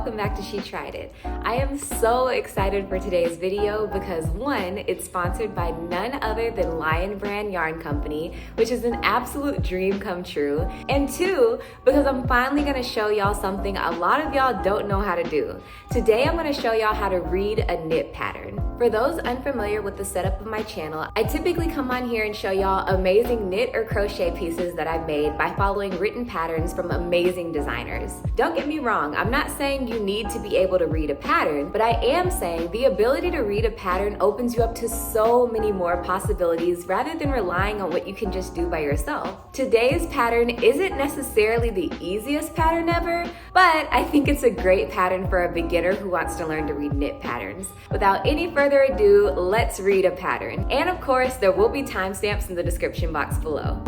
welcome back to She Tried It. I am so excited for today's video because one, it's sponsored by none other than Lion Brand Yarn Company, which is an absolute dream come true. And two, because I'm finally gonna show y'all something a lot of y'all don't know how to do. Today I'm gonna show y'all how to read a knit pattern. For those unfamiliar with the setup of my channel, I typically come on here and show y'all amazing knit or crochet pieces that I've made by following written patterns from amazing designers. Don't get me wrong, I'm not saying you need to be able to read a pattern, but I am saying the ability to read a pattern opens you up to so many more possibilities rather than relying on what you can just do by yourself. Today's pattern isn't necessarily the easiest pattern ever, but I think it's a great pattern for a beginner who wants to learn to read knit patterns. Without any further ado, let's read a pattern. And of course, there will be timestamps in the description box below.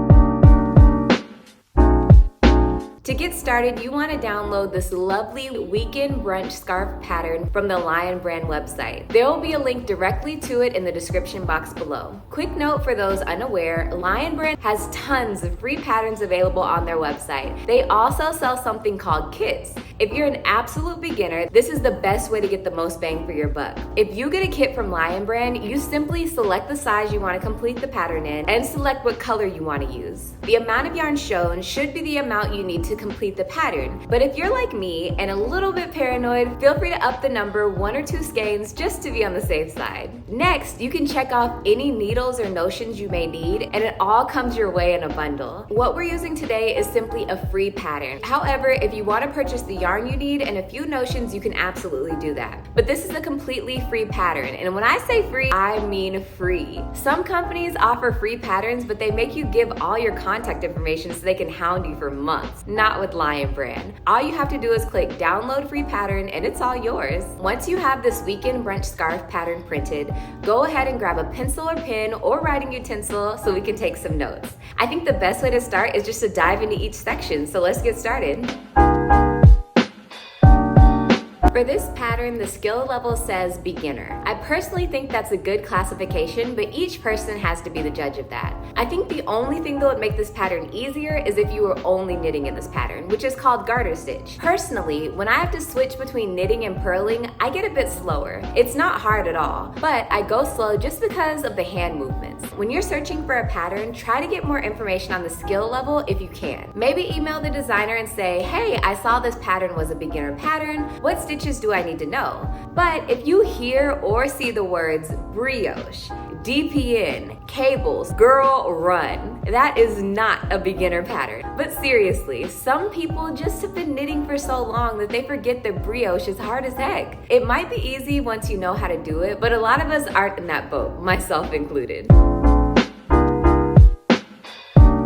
To get started, you want to download this lovely Weekend Brunch Scarf pattern from the Lion Brand website. There will be a link directly to it in the description box below. Quick note for those unaware, Lion Brand has tons of free patterns available on their website. They also sell something called kits. If you're an absolute beginner, this is the best way to get the most bang for your buck. If you get a kit from Lion Brand, you simply select the size you want to complete the pattern in and select what color you want to use. The amount of yarn shown should be the amount you need to complete the pattern, but if you're like me and a little bit paranoid, feel free to up the number 1 or 2 skeins just to be on the safe side. Next, you can check off any needles or notions you may need, and it all comes your way in a bundle. What we're using today is simply a free pattern. However, if you want to purchase the yarn you need and a few notions, you can absolutely do that. But this is a completely free pattern, and when I say free, I mean free. Some companies offer free patterns, but they make you give all your contact information so they can hound you for months. Not with Lion Brand. All you have to do is click download free pattern and it's all yours. Once you have this Weekend Brunch Scarf pattern printed, go ahead and grab a pencil or pen or writing utensil so we can take some notes. I think the best way to start is just to dive into each section, so let's get started. For this pattern, the skill level says beginner. I personally think that's a good classification, but each person has to be the judge of that. I think the only thing that would make this pattern easier is if you were only knitting in this pattern, which is called garter stitch. Personally, when I have to switch between knitting and purling, I get a bit slower. It's not hard at all, but I go slow just because of the hand movements. When you're searching for a pattern, try to get more information on the skill level if you can. Maybe email the designer and say, hey, I saw this pattern was a beginner pattern. What stitches do I need to know? But if you hear or see the words brioche, DPN, cables, girl, run, that is not a beginner pattern. But seriously, some people just have been knitting for so long that they forget that brioche is hard as heck. It might be easy once you know how to do it, but a lot of us aren't in that boat, myself included.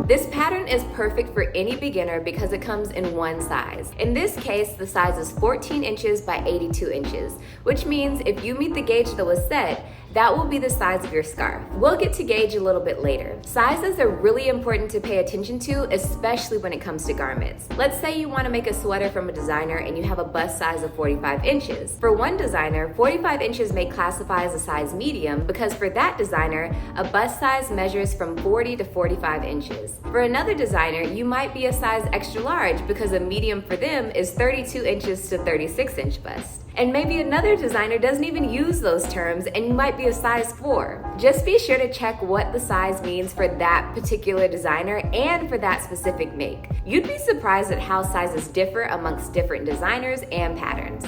This pattern is perfect for any beginner because it comes in one size. In this case, the size is 14 inches by 82 inches, which means if you meet the gauge that was set, that will be the size of your scarf. We'll get to gauge a little bit later. Sizes are really important to pay attention to, especially when it comes to garments. Let's say you want to make a sweater from a designer and you have a bust size of 45 inches. For one designer, 45 inches may classify as a size medium because for that designer, a bust size measures from 40 to 45 inches. For another designer, you might be a size extra large because a medium for them is 32 inches to 36 inch bust. And maybe another designer doesn't even use those terms and you might be a size 4. Just be sure to check what the size means for that particular designer and for that specific make. You'd be surprised at how sizes differ amongst different designers and patterns.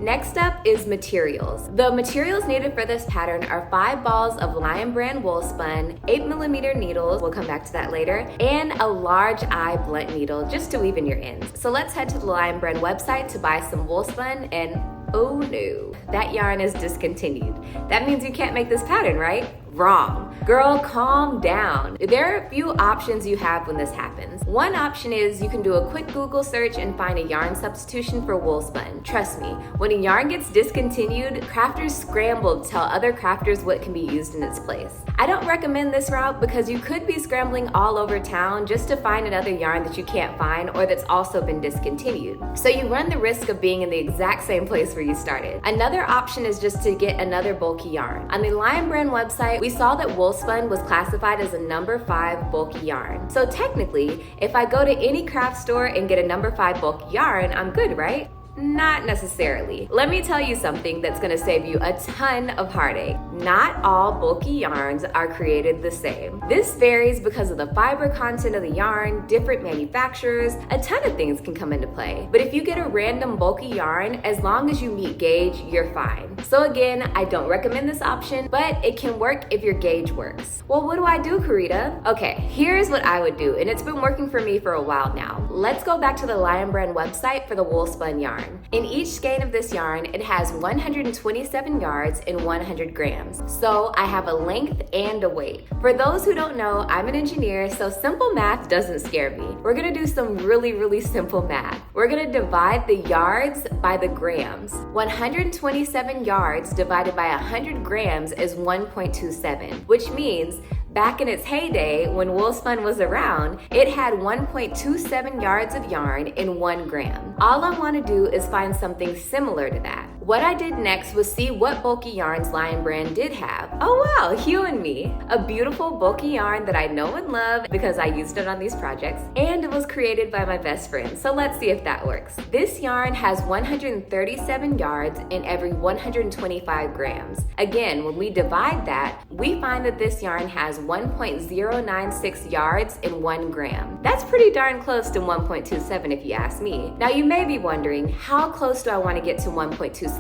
Next up is materials. The materials needed for this pattern are 5 balls of Lion Brand wool spun, 8mm needles, we'll come back to that later, and a large eye blunt needle just to weave in your ends. So let's head to the Lion Brand website to buy some wool spun, and oh no, that yarn is discontinued. That means you can't make this pattern, right? Wrong. Girl, calm down. There are a few options you have when this happens. One option is you can do a quick Google search and find a yarn substitution for wool spun. Trust me, when a yarn gets discontinued, crafters scramble to tell other crafters what can be used in its place. I don't recommend this route because you could be scrambling all over town just to find another yarn that you can't find or that's also been discontinued. So you run the risk of being in the exact same place where you started. Another option is just to get another bulky yarn. On the Lion Brand website, we saw that wool spun was classified as a number 5 bulky yarn. So technically, if I go to any craft store and get a number 5 bulky yarn, I'm good, right? Not necessarily. Let me tell you something that's gonna save you a ton of heartache. Not all bulky yarns are created the same. This varies because of the fiber content of the yarn, different manufacturers, a ton of things can come into play. But if you get a random bulky yarn, as long as you meet gauge, you're fine. So again, I don't recommend this option, but it can work if your gauge works. Well, what do I do, Karita? Okay, here's what I would do, and it's been working for me for a while now. Let's go back to the Lion Brand website for the wool spun yarn. In each skein of this yarn, it has 127 yards and 100 grams. So I have a length and a weight. For those who don't know, I'm an engineer, so simple math doesn't scare me. We're gonna do some really simple math. We're gonna divide the yards by the grams. 127 yards divided by 100 grams is 1.27, which means back in its heyday, when wool spun was around, it had 1.27 yards of yarn in 1 gram. All I want to do is find something similar to that. What I did next was see what bulky yarns Lion Brand did have. Oh wow, you and me. A beautiful bulky yarn that I know and love because I used it on these projects, and it was created by my best friend. So let's see if that works. This yarn has 137 yards in every 125 grams. Again, when we divide that, we find that this yarn has 1.096 yards in 1 gram. That's pretty darn close to 1.27 if you ask me. Now you may be wondering, how close do I want to get to 1.27?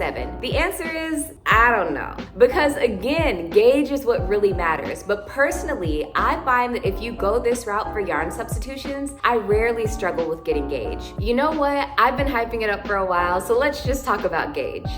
The answer is, I don't know. Because again, gauge is what really matters. But personally, I find that if you go this route for yarn substitutions, I rarely struggle with getting gauge. You know what? I've been hyping it up for a while, so let's just talk about gauge.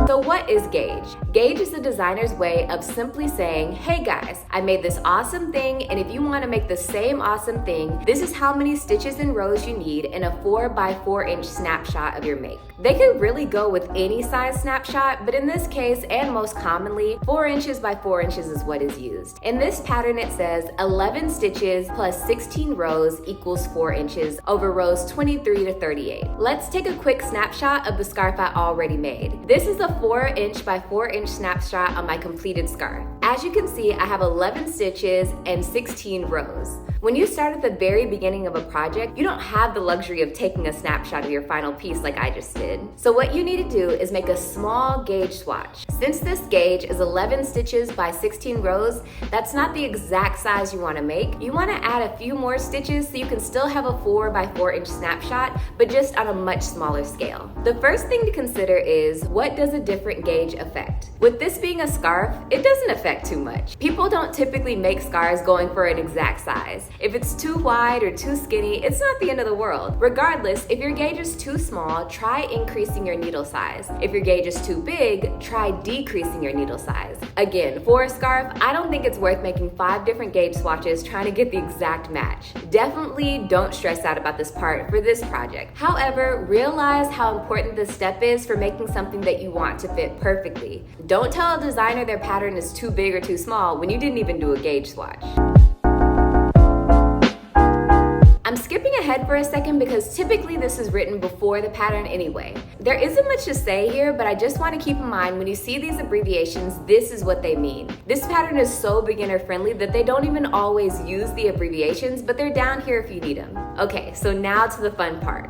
So what is gauge? Gauge is the designer's way of simply saying, hey guys, I made this awesome thing, and if you want to make the same awesome thing, this is how many stitches and rows you need in a 4x4 inch snapshot of your make. They could really go with any size snapshot, but in this case, and most commonly, 4 inches by 4 inches is what is used. In this pattern, it says 11 stitches plus 16 rows equals 4 inches over rows 23 to 38. Let's take a quick snapshot of the scarf I already made. This is a 4 inch by 4 inch snapshot on my completed scarf. As you can see, I have 11 stitches and 16 rows. When you start at the very beginning of a project, you don't have the luxury of taking a snapshot of your final piece like I just did. So what you need to do is make a small gauge swatch. Since this gauge is 11 stitches by 16 rows, that's not the exact size you want to make. You want to add a few more stitches so you can still have a 4x4 inch snapshot, but just on a much smaller scale. The first thing to consider is, what does a different gauge affect? With this being a scarf, it doesn't affect too much. People don't typically make scarves going for an exact size. If it's too wide or too skinny, it's not the end of the world. Regardless, if your gauge is too small, try increasing your needle size. If your gauge is too big, try decreasing your needle size. Again, for a scarf, I don't think it's worth making 5 different gauge swatches trying to get the exact match. Definitely don't stress out about this part for this project. However, realize how important this step is for making something that you want to fit perfectly. Don't tell a designer their pattern is too big or too small when you didn't even do a gauge swatch. I'm skipping ahead for a second because typically this is written before the pattern anyway. There isn't much to say here, but I just want to keep in mind when you see these abbreviations, this is what they mean. This pattern is so beginner friendly that they don't even always use the abbreviations, but they're down here if you need them. Okay, so now to the fun part.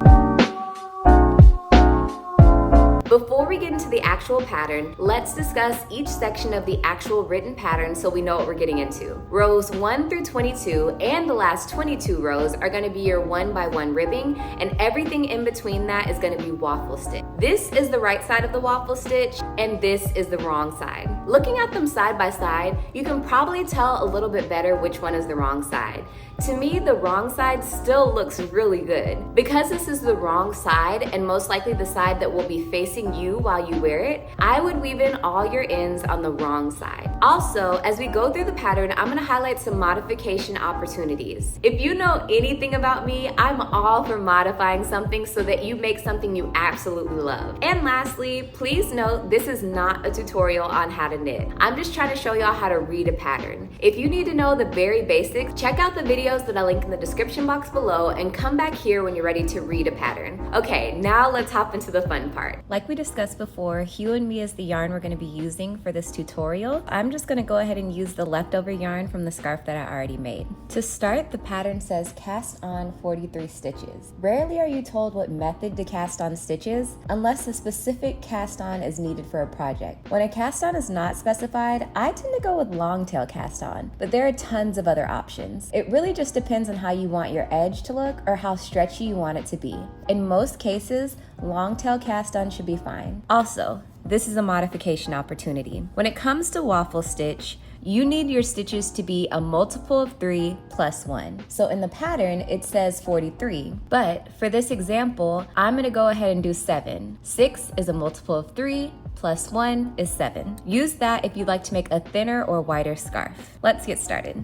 Before we get into the actual pattern, let's discuss each section of the actual written pattern so we know what we're getting into. Rows 1 through 22 and the last 22 rows are going to be your 1x1 ribbing, and everything in between that is going to be waffle stitch. This is the right side of the waffle stitch, and this is the wrong side. Looking at them side by side, you can probably tell a little bit better which one is the wrong side. To me, the wrong side still looks really good. Because this is the wrong side, and most likely the side that will be facing you while you wear it, I would weave in all your ends on the wrong side. Also, as we go through the pattern, I'm gonna highlight some modification opportunities. If you know anything about me, I'm all for modifying something so that you make something you absolutely love. And lastly, please note this is not a tutorial on how to to knit. I'm just trying to show y'all how to read a pattern. If you need to know the very basics, check out the videos that I link in the description box below and come back here when you're ready to read a pattern. Okay, now let's hop into the fun part. Like we discussed before, Hue and Me is the yarn we're going to be using for this tutorial. I'm just going to go ahead and use the leftover yarn from the scarf that I already made. To start, the pattern says cast on 43 stitches. Rarely are you told what method to cast on stitches unless a specific cast on is needed for a project. When a cast on is not specified, I tend to go with long tail cast on, but there are tons of other options. It really just depends on how you want your edge to look or how stretchy you want it to be. In most cases, long tail cast on should be fine. Also, this is a modification opportunity. When it comes to waffle stitch, you need your stitches to be a multiple of 3 plus 1. So in the pattern, it says 43. But for this example, I'm gonna go ahead and do 7. 6 is a multiple of 3, plus 1 is 7. Use that if you'd like to make a thinner or wider scarf. Let's get started.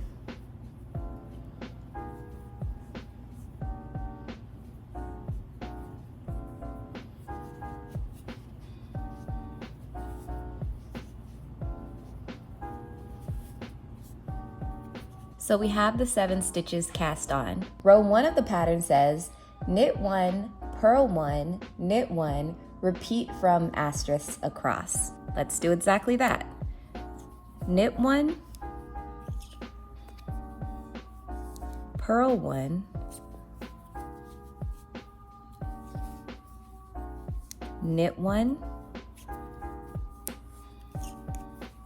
So we have the 7 stitches cast on. Row 1 of the pattern says, knit 1, purl 1, knit 1, repeat from asterisk across. Let's do exactly that. Knit 1, purl 1, knit 1,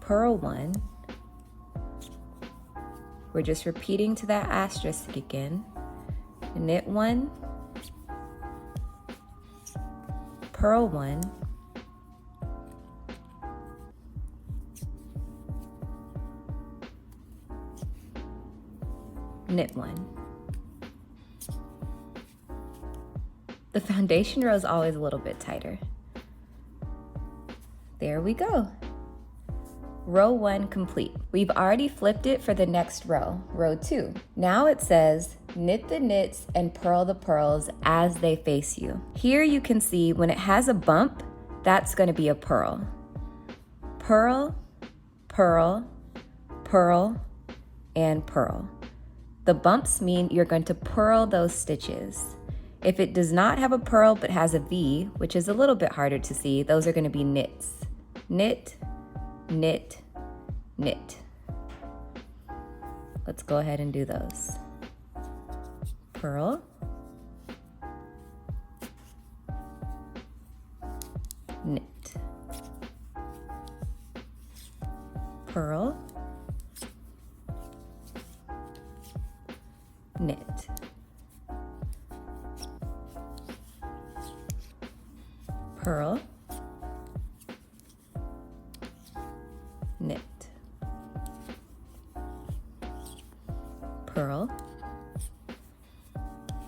purl 1. We're just repeating to that asterisk again. Knit 1, purl 1, knit 1. The foundation row is always a little bit tighter. There we go. Row 1 complete. We've already flipped it for the next row, row 2. Now it says, knit the knits and purl the purls as they face you. Here you can see when it has a bump, that's going to be a purl. Purl, purl, purl, and purl. The bumps mean you're going to purl those stitches. If it does not have a purl but has a V, which is a little bit harder to see, those are going to be knits. Knit, knit, knit. Let's go ahead and do those. Purl, knit, purl, knit, purl, knit, purl,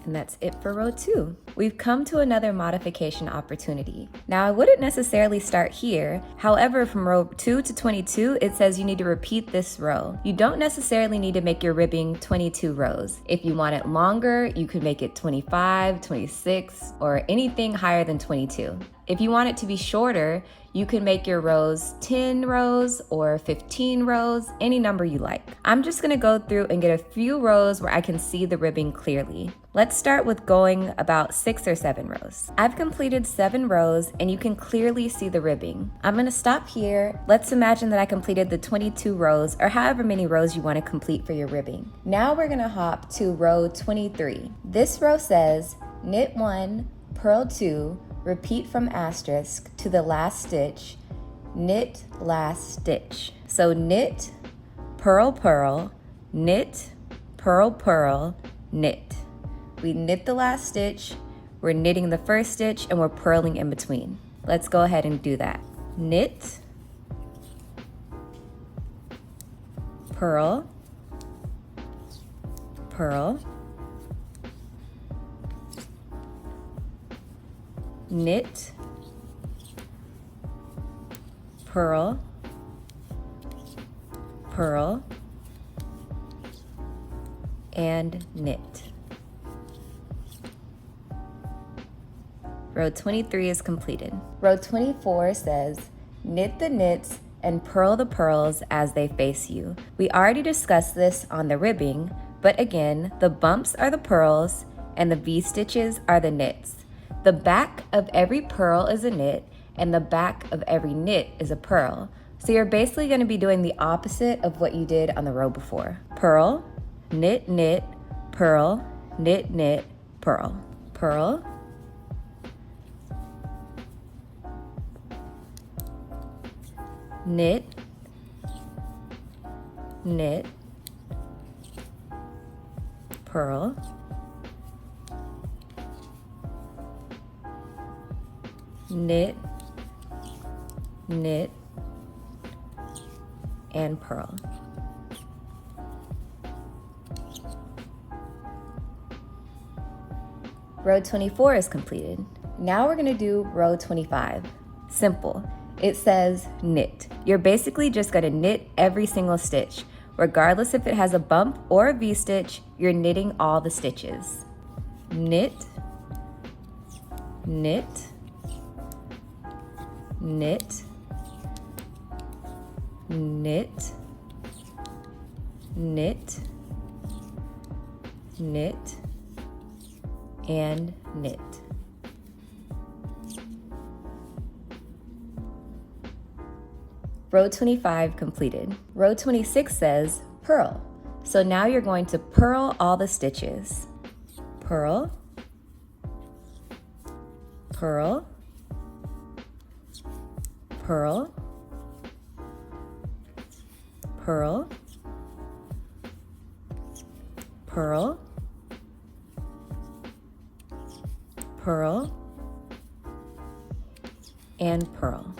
and that's it for row 2. We've come to another modification opportunity. Now I wouldn't necessarily start here, however from row 2 to 22 it says you need to repeat this row. You don't necessarily need to make your ribbing 22 rows. If you want it longer, you could make it 25, 26, or anything higher than 22. If you want it to be shorter, you can make your rows 10 rows or 15 rows, any number you like. I'm just gonna go through and get a few rows where I can see the ribbing clearly. Let's start with going about 6 or 7 rows. I've completed 7 rows and you can clearly see the ribbing. I'm gonna stop here. Let's imagine that I completed the 22 rows or however many rows you wanna complete for your ribbing. Now we're gonna hop to row 23. This row says knit 1, purl 2, repeat from asterisk to the last stitch, knit last stitch. So knit, purl, purl, knit, purl, purl, knit. We knit the last stitch, we're knitting the first stitch, and we're purling in between. Let's go ahead and do that. Knit, purl, purl, knit, purl, purl, and knit. Row 23 is completed. Row 24 says, knit the knits and purl the pearls as they face you. We already discussed this on the ribbing, but again, the bumps are the pearls and the V-stitches are the knits. The back of every pearl is a knit and the back of every knit is a pearl. So you're basically going to be doing the opposite of what you did on the row before. Purl, knit, knit, purl, knit, knit, purl. Purl, knit, knit, purl, knit, knit, and purl. Row 24 is completed. Now we're going to do row 25. Simple. It says knit. You're basically just going to knit every single stitch. Regardless if it has a bump or a V-stitch, you're knitting all the stitches. Knit, knit, knit, knit, knit, knit, and knit. Row 25 completed. Row 26 says purl. So now you're going to purl all the stitches. Purl, purl, purl, purl, purl, purl, and purl.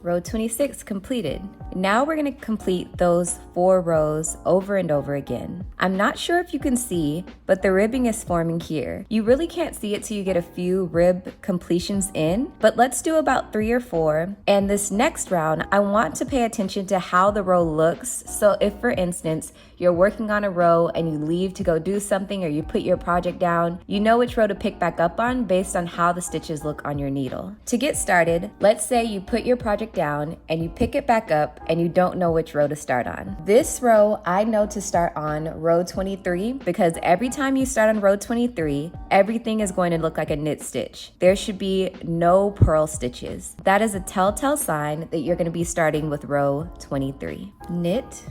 Row 26 completed. Now we're going to complete those 4 rows over and over again. I'm not sure if you can see, but the ribbing is forming here. You really can't see it till you get a few rib completions in, but let's do about 3 or 4. And this next round, I want to pay attention to how the row looks. So if, for instance, you're working on a row and you leave to go do something or you put your project down, you know which row to pick back up on based on how the stitches look on your needle. To get started, let's say you put your project down and you pick it back up and you don't know which row to start on. This row, I know to start on row 23 because every time you start on row 23, everything is going to look like a knit stitch. There should be no purl stitches. That is a telltale sign that you're going to be starting with row 23. Knit,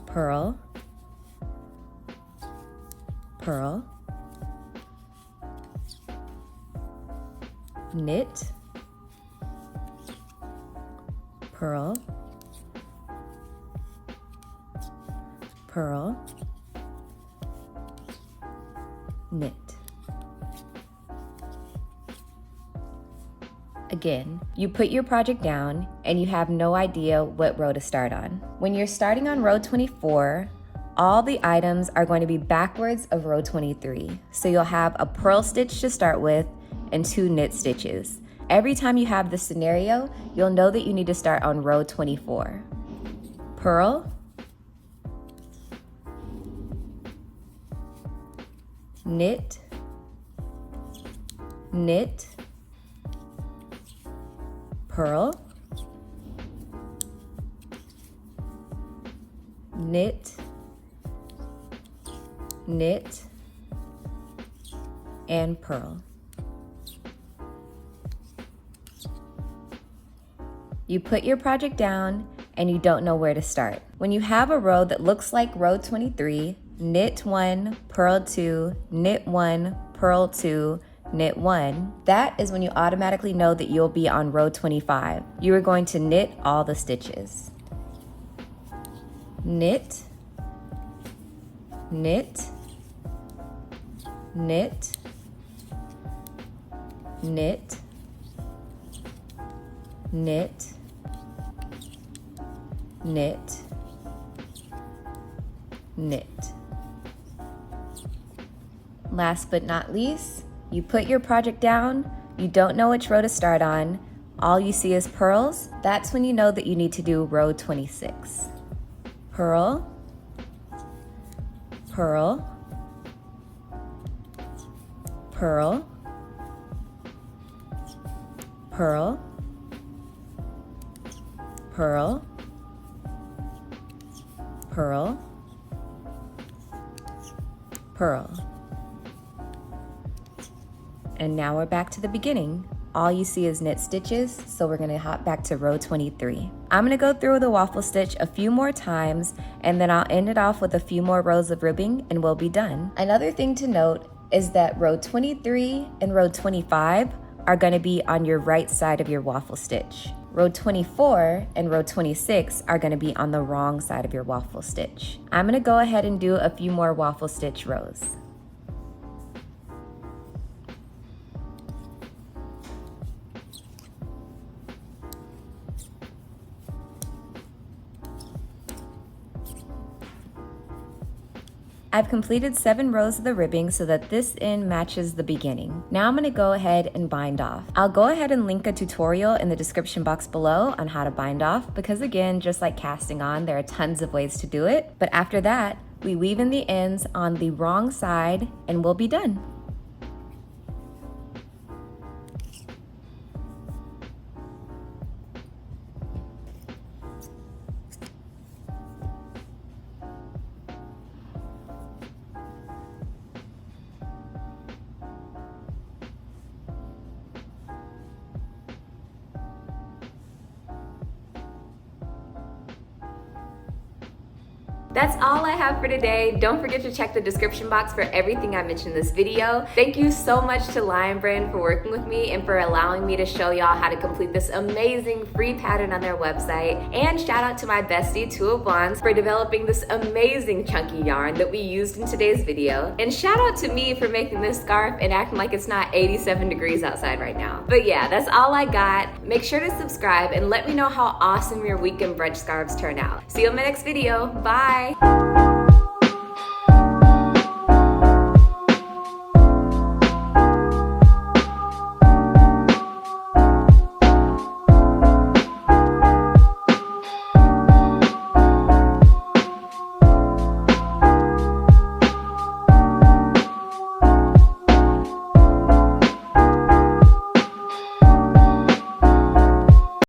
purl, purl, knit, purl, purl, knit. Again, you put your project down and you have no idea what row to start on. When you're starting on row 24, all the items are going to be backwards of row 23. So you'll have a purl stitch to start with and 2 knit stitches. Every time you have this scenario, you'll know that you need to start on row 24. Purl, knit, knit, purl, knit, knit, and purl. You put your project down and you don't know where to start. When you have a row that looks like row 23, knit 1, purl 2, knit 1, purl 2, knit 1, that is when you automatically know that you'll be on row 25. You are going to knit all the stitches. Knit, knit, knit, knit, knit, knit, knit. Last but not least, you put your project down, you don't know which row to start on, all you see is purls. That's when you know that you need to do row 26. Purl, purl, purl, purl, purl, purl, purl. And now we're back to the beginning. All you see is knit stitches, so we're gonna hop back to row 23. I'm gonna go through the waffle stitch a few more times, and then I'll end it off with a few more rows of ribbing and we'll be done. Another thing to note is that row 23 and row 25 are gonna be on your right side of your waffle stitch. Row 24 and row 26 are gonna be on the wrong side of your waffle stitch. I'm gonna go ahead and do a few more waffle stitch rows. I've completed 7 rows of the ribbing so that this end matches the beginning. Now I'm gonna go ahead and bind off. I'll go ahead and link a tutorial in the description box below on how to bind off because again, just like casting on, there are tons of ways to do it. But after that, we weave in the ends on the wrong side and we'll be done. That's all I have for today. Don't forget to check the description box for everything I mentioned in this video. Thank you so much to Lion Brand for working with me and for allowing me to show y'all how to complete this amazing free pattern on their website. And shout out to my bestie, Two of Wands, for developing this amazing chunky yarn that we used in today's video. And shout out to me for making this scarf and acting like it's not 87 degrees outside right now. But yeah, that's all I got. Make sure to subscribe and let me know how awesome your weekend brunch scarves turn out. See you in my next video. Bye.